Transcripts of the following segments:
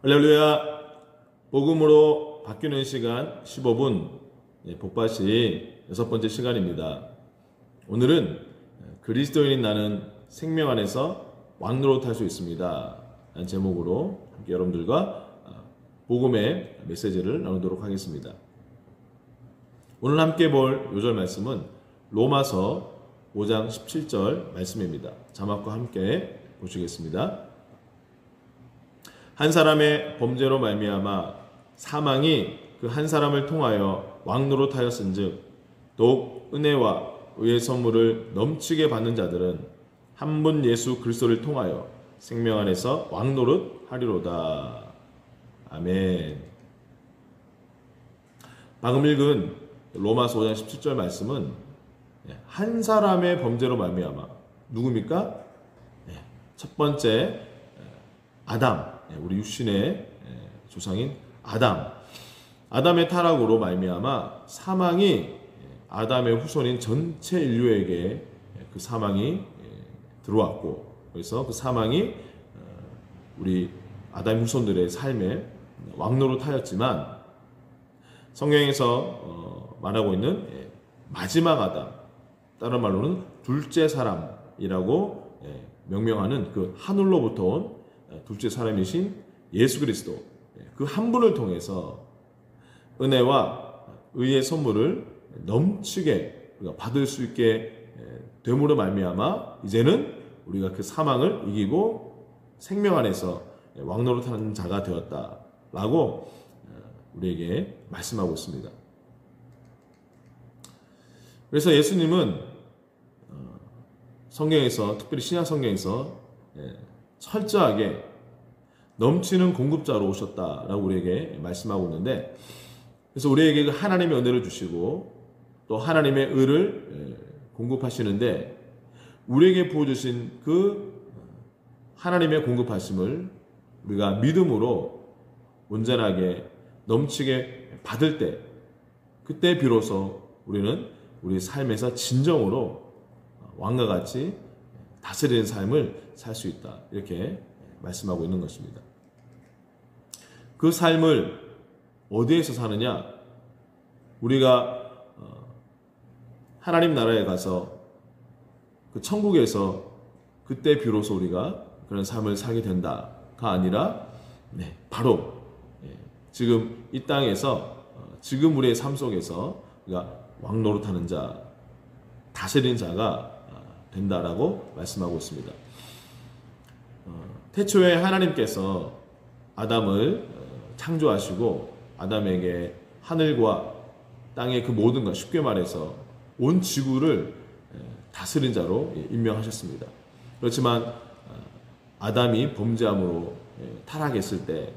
할렐루야. 복음으로 바뀌는 시간 15분 복받이 6번째 시간입니다. 오늘은 그리스도인인 나는 생명 안에서 왕노릇할 수 있습니다 라는 제목으로 함께 여러분들과 복음의 메시지를 나누도록 하겠습니다. 오늘 함께 볼 요절 말씀은 로마서 5장 17절 말씀입니다. 자막과 함께 보시겠습니다. 한 사람의 범죄로 말미암아 사망이 그 한 사람을 통하여 왕노릇하였은즉 더욱 은혜와 의의 선물을 넘치게 받는 자들은 한 분 예수 그리스도를 통하여 생명 안에서 왕노릇하리로다. 아멘. 방금 읽은 로마서 5장 17절 말씀은 한 사람의 범죄로 말미암아 누굽니까? 첫 번째 아담, 우리 육신의 조상인 아담의 타락으로 말미암아 사망이 아담의 후손인 전체 인류에게 그 사망이 들어왔고, 그래서 그 사망이 우리 아담 후손들의 삶에 왕노릇하였지만 성경에서 말하고 있는 마지막 아담, 다른 말로는 둘째 사람이라고 명명하는 그 하늘로부터 온 둘째 사람이신 예수 그리스도, 그 한 분을 통해서 은혜와 의의 선물을 넘치게 우리가 받을 수 있게 됨으로 말미암아 이제는 우리가 그 사망을 이기고 생명 안에서 왕노릇하는 자가 되었다라고 우리에게 말씀하고 있습니다. 그래서 예수님은 성경에서, 특별히 신약 성경에서 철저하게 넘치는 공급자로 오셨다라고 우리에게 말씀하고 있는데, 그래서 우리에게 그 하나님의 은혜를 주시고 또 하나님의 의를 공급하시는데, 우리에게 부어주신 그 하나님의 공급하심을 우리가 믿음으로 온전하게 넘치게 받을 때, 그때 비로소 우리는 우리 삶에서 진정으로 왕과 같이 다스리는 삶을 살 수 있다, 이렇게 말씀하고 있는 것입니다. 그 삶을 어디에서 사느냐? 우리가 하나님 나라에 가서 그 천국에서 그때 비로소 우리가 그런 삶을 살게 된다가 아니라 바로 지금 이 땅에서 지금 우리의 삶 속에서 우리가 왕노릇하는 자, 다스리는 자가 된다라고 말씀하고 있습니다. 태초에 하나님께서 아담을 창조하시고 아담에게 하늘과 땅의 그 모든 것, 쉽게 말해서 온 지구를 다스린 자로 임명하셨습니다. 그렇지만 아담이 범죄함으로 타락했을 때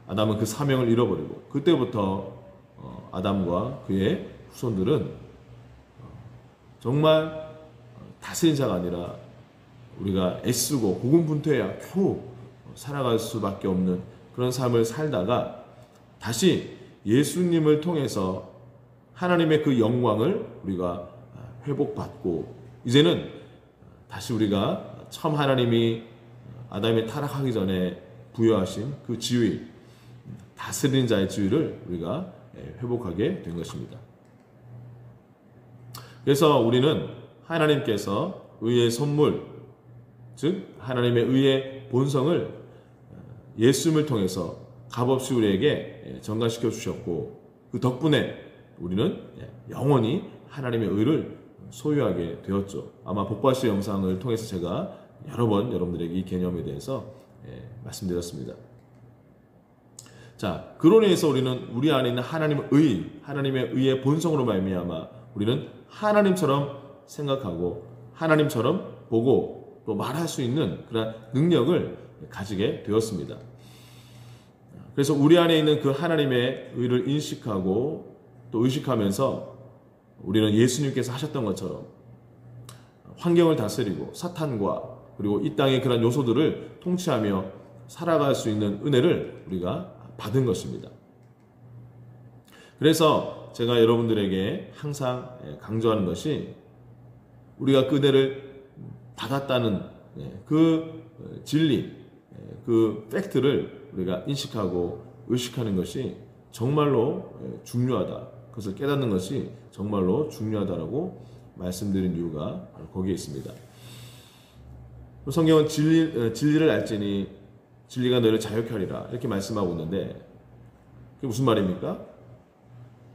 아담은 그 사명을 잃어버리고, 그때부터 아담과 그의 후손들은 정말 다스린 자가 아니라 우리가 애쓰고 고군분투해야 겨우 살아갈 수밖에 없는 그런 삶을 살다가 다시 예수님을 통해서 하나님의 그 영광을 우리가 회복받고, 이제는 다시 우리가 처음 하나님이 아담이 타락하기 전에 부여하신 그 지위, 다스리는 자의 지위를 우리가 회복하게 된 것입니다. 그래서 우리는 하나님께서 의의 선물, 즉 하나님의 의의 본성을 예수님을 통해서 값없이 우리에게 전가시켜 주셨고, 그 덕분에 우리는 영원히 하나님의 의를 소유하게 되었죠. 아마 복받이 영상을 통해서 제가 여러 번 여러분들에게 이 개념에 대해서 말씀드렸습니다. 자, 그로 인해서 우리는 우리 안에 있는 하나님의 의의 본성으로 말미암아 우리는 하나님처럼 생각하고 하나님처럼 보고 또 말할 수 있는 그런 능력을 가지게 되었습니다. 그래서 우리 안에 있는 그 하나님의 의를 인식하고 또 의식하면서 우리는 예수님께서 하셨던 것처럼 환경을 다스리고 사탄과 그리고 이 땅의 그런 요소들을 통치하며 살아갈 수 있는 은혜를 우리가 받은 것입니다. 그래서 제가 여러분들에게 항상 강조하는 것이, 우리가 그 은혜를 받았다는 그 진리, 그 팩트를 우리가 인식하고 의식하는 것이 정말로 중요하다. 그것을 깨닫는 것이 정말로 중요하다라고 말씀드린 이유가 거기에 있습니다. 성경은 진리를 알지니 진리가 너를 자유케 하리라 이렇게 말씀하고 있는데 그게 무슨 말입니까?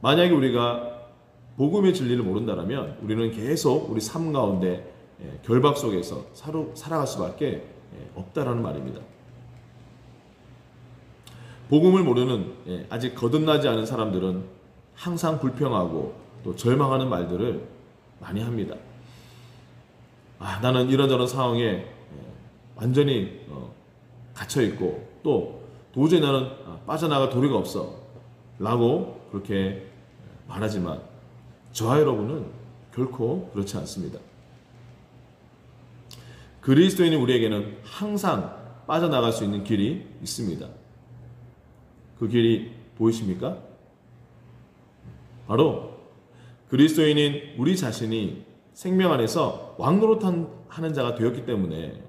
만약에 우리가 복음의 진리를 모른다면 우리는 계속 우리 삶 가운데 결박 속에서 살아갈 수밖에 없다라는 말입니다. 복음을 모르는 아직 거듭나지 않은 사람들은 항상 불평하고 또 절망하는 말들을 많이 합니다. 나는 이런저런 상황에 완전히 갇혀있고 또 도저히 나는 빠져나갈 도리가 없어 라고 그렇게 말하지만 저와 여러분은 결코 그렇지 않습니다. 그리스도인인 우리에게는 항상 빠져나갈 수 있는 길이 있습니다. 그 길이 보이십니까? 바로 그리스도인인 우리 자신이 생명 안에서 왕노릇하는 자가 되었기 때문에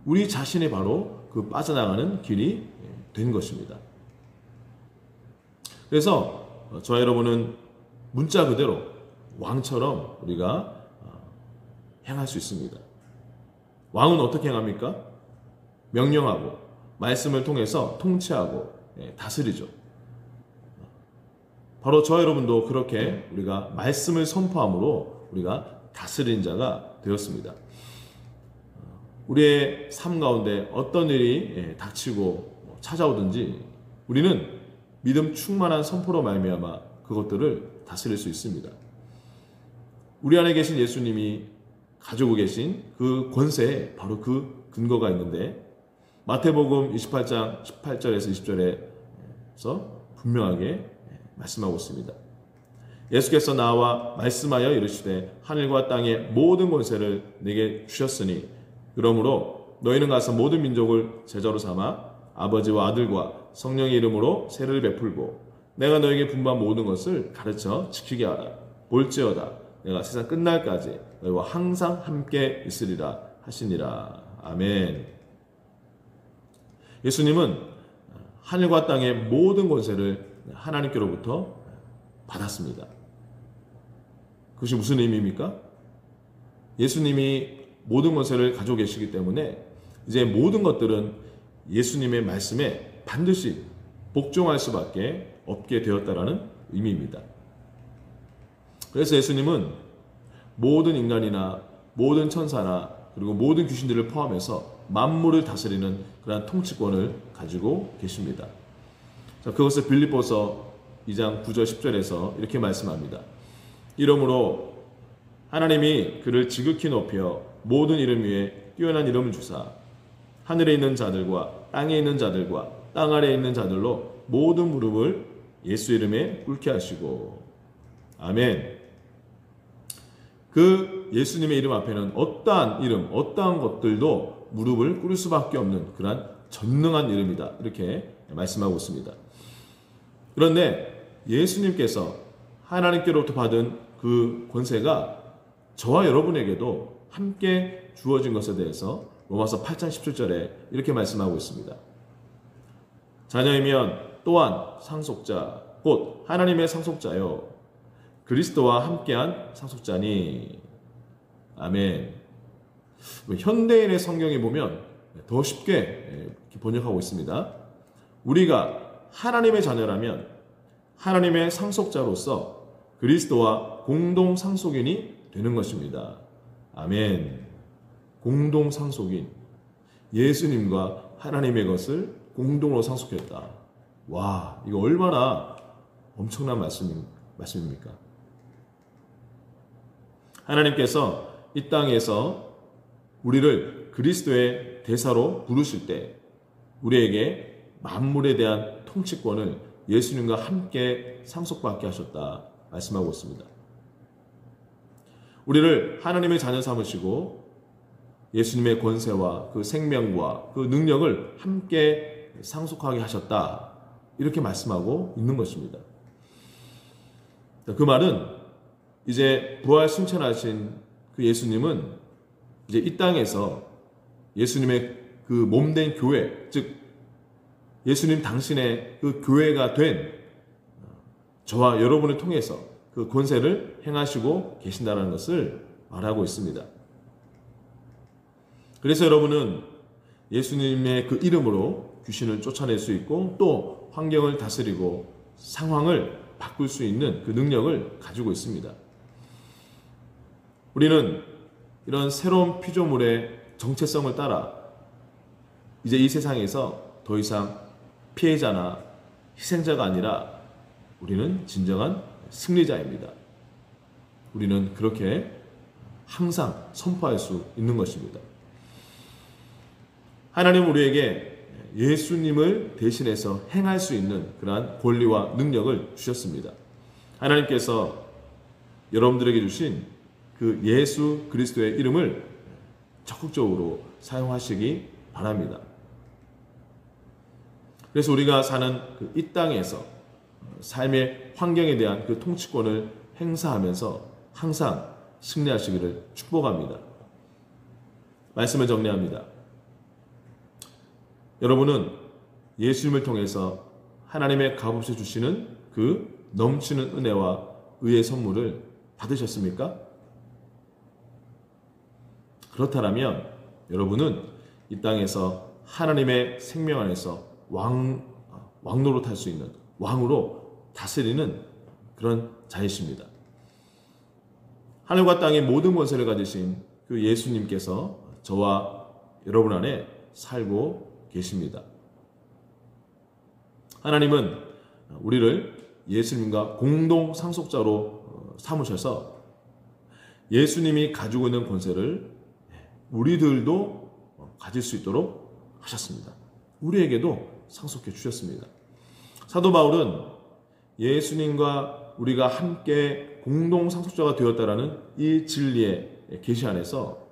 우리 자신이 바로 그 빠져나가는 길이 된 것입니다. 그래서 저와 여러분은 문자 그대로 왕처럼 우리가 행할 수 있습니다. 왕은 어떻게 행합니까? 명령하고 말씀을 통해서 통치하고 다스리죠. 바로 저와 여러분도 그렇게 우리가 말씀을 선포함으로 우리가 다스린 자가 되었습니다. 우리의 삶 가운데 어떤 일이 닥치고 찾아오든지 우리는 믿음 충만한 선포로 말미암아 그것들을 다스릴 수 있습니다. 우리 안에 계신 예수님이 가지고 계신 그 권세에 바로 그 근거가 있는데 마태복음 28장 18절에서 20절에서 분명하게 말씀하고 있습니다. 예수께서 나와 말씀하여 이르시되 하늘과 땅의 모든 권세를 내게 주셨으니 그러므로 너희는 가서 모든 민족을 제자로 삼아 아버지와 아들과 성령의 이름으로 세례를 베풀고 내가 너에게 분부한 모든 것을 가르쳐 지키게 하라. 볼지어다 내가 세상 끝날까지 너희와 항상 함께 있으리라 하시니라. 아멘. 예수님은 하늘과 땅의 모든 권세를 하나님께로부터 받았습니다. 그것이 무슨 의미입니까? 예수님이 모든 권세를 가지고 계시기 때문에 이제 모든 것들은 예수님의 말씀에 반드시 복종할 수밖에 없게 되었다라는 의미입니다. 그래서 예수님은 모든 인간이나 모든 천사나 그리고 모든 귀신들을 포함해서 만물을 다스리는 그러한 통치권을 가지고 계십니다. 자, 그것을 빌립보서 2장 9절 10절에서 이렇게 말씀합니다. 이러므로 하나님이 그를 지극히 높여 모든 이름 위에 뛰어난 이름을 주사 하늘에 있는 자들과 땅에 있는 자들과 땅 아래에 있는 자들로 모든 무릎을 예수 이름에 꿇게 하시고 아멘. 그 예수님의 이름 앞에는 어떠한 이름, 어떠한 것들도 무릎을 꿇을 수밖에 없는 그러한 전능한 이름이다. 이렇게 말씀하고 있습니다. 그런데 예수님께서 하나님께로부터 받은 그 권세가 저와 여러분에게도 함께 주어진 것에 대해서 로마서 8장 17절에 이렇게 말씀하고 있습니다. 자녀이면 또한 상속자, 곧 하나님의 상속자요 그리스도와 함께한 상속자니. 아멘. 현대인의 성경에 보면 더 쉽게 번역하고 있습니다. 우리가 하나님의 자녀라면 하나님의 상속자로서 그리스도와 공동 상속인이 되는 것입니다. 아멘. 공동 상속인. 예수님과 하나님의 것을 공동으로 상속했다. 와, 이거 얼마나 엄청난 말씀입니까? 하나님께서 이 땅에서 우리를 그리스도의 대사로 부르실 때 우리에게 만물에 대한 통치권을 예수님과 함께 상속받게 하셨다 말씀하고 있습니다. 우리를 하나님의 자녀 삼으시고 예수님의 권세와 그 생명과 그 능력을 함께 상속하게 하셨다 이렇게 말씀하고 있는 것입니다. 그 말은 이제 부활 승천하신 그 예수님은 이제 이 땅에서 예수님의 그 몸된 교회, 즉 예수님 당신의 그 교회가 된 저와 여러분을 통해서 그 권세를 행하시고 계신다는 것을 말하고 있습니다. 그래서 여러분은 예수님의 그 이름으로 귀신을 쫓아낼 수 있고 또 환경을 다스리고 상황을 바꿀 수 있는 그 능력을 가지고 있습니다. 우리는 이런 새로운 피조물의 정체성을 따라 이제 이 세상에서 더 이상 피해자나 희생자가 아니라 우리는 진정한 승리자입니다. 우리는 그렇게 항상 선포할 수 있는 것입니다. 하나님은 우리에게 예수님을 대신해서 행할 수 있는 그러한 권리와 능력을 주셨습니다. 하나님께서 여러분들에게 주신 그 예수 그리스도의 이름을 적극적으로 사용하시기 바랍니다. 그래서 우리가 사는 그 이 땅에서 삶의 환경에 대한 그 통치권을 행사하면서 항상 승리하시기를 축복합니다. 말씀을 정리합니다. 여러분은 예수님을 통해서 하나님의 값없이 주시는 그 넘치는 은혜와 의의 선물을 받으셨습니까? 그렇다면 여러분은 이 땅에서 하나님의 생명 안에서 왕노릇할 수 있는, 왕으로 다스리는 그런 자이십니다. 하늘과 땅의 모든 권세를 가지신 그 예수님께서 저와 여러분 안에 살고 계십니다. 하나님은 우리를 예수님과 공동 상속자로 삼으셔서 예수님이 가지고 있는 권세를 우리들도 가질 수 있도록 하셨습니다. 우리에게도 상속해 주셨습니다. 사도 바울은 예수님과 우리가 함께 공동 상속자가 되었다라는 이 진리의 계시 안에서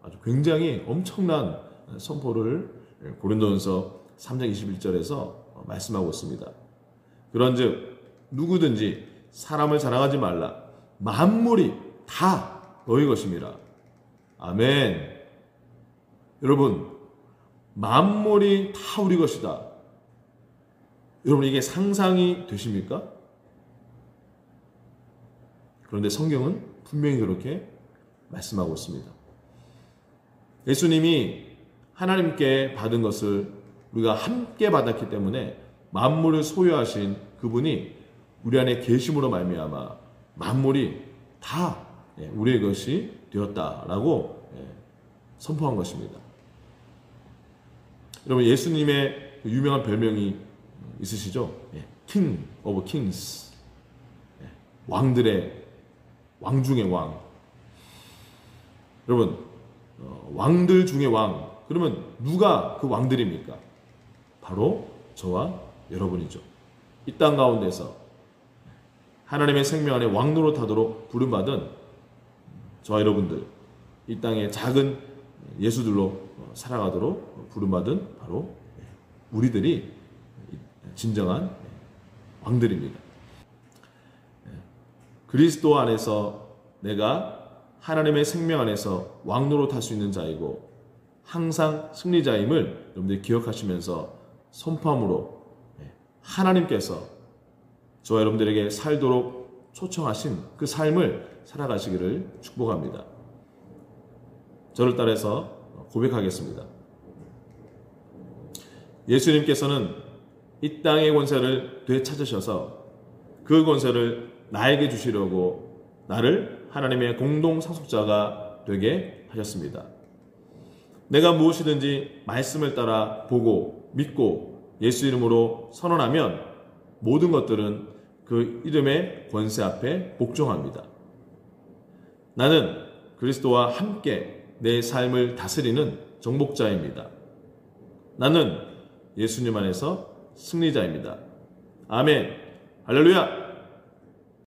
아주 굉장히 엄청난 선포를 고린도전서 3장 21절에서 말씀하고 있습니다. 그런즉 누구든지 사람을 자랑하지 말라. 만물이 다 너희 것임이라. 아멘. 여러분, 만물이 다 우리 것이다. 여러분, 이게 상상이 되십니까? 그런데 성경은 분명히 그렇게 말씀하고 있습니다. 예수님이 하나님께 받은 것을 우리가 함께 받았기 때문에 만물을 소유하신 그분이 우리 안에 계심으로 말미암아 만물이 다 우리의 것이 되었다라고 선포한 것입니다. 여러분, 예수님의 유명한 별명이 있으시죠? King of Kings, 왕들의 왕 중의 왕. 여러분, 왕들 중의 왕. 그러면 누가 그 왕들입니까? 바로 저와 여러분이죠. 이 땅 가운데서 하나님의 생명 안에 왕노릇하도록 부름받은 저와 여러분들, 이 땅의 작은 예수들로 살아가도록 부름받은 바로 우리들이 진정한 왕들입니다. 그리스도 안에서 내가 하나님의 생명 안에서 왕노릇할 수 있는 자이고 항상 승리자임을 여러분들이 기억하시면서 선포함으로 하나님께서 저와 여러분들에게 살도록 초청하신 그 삶을 살아가시기를 축복합니다. 저를 따라서 고백하겠습니다. 예수님께서는 이 땅의 권세를 되찾으셔서 그 권세를 나에게 주시려고 나를 하나님의 공동 상속자가 되게 하셨습니다. 내가 무엇이든지 말씀을 따라 보고 믿고 예수 이름으로 선언하면 모든 것들은 그 이름의 권세 앞에 복종합니다. 나는 그리스도와 함께 내 삶을 다스리는 정복자입니다. 나는 예수님 안에서 승리자입니다. 아멘. 할렐루야.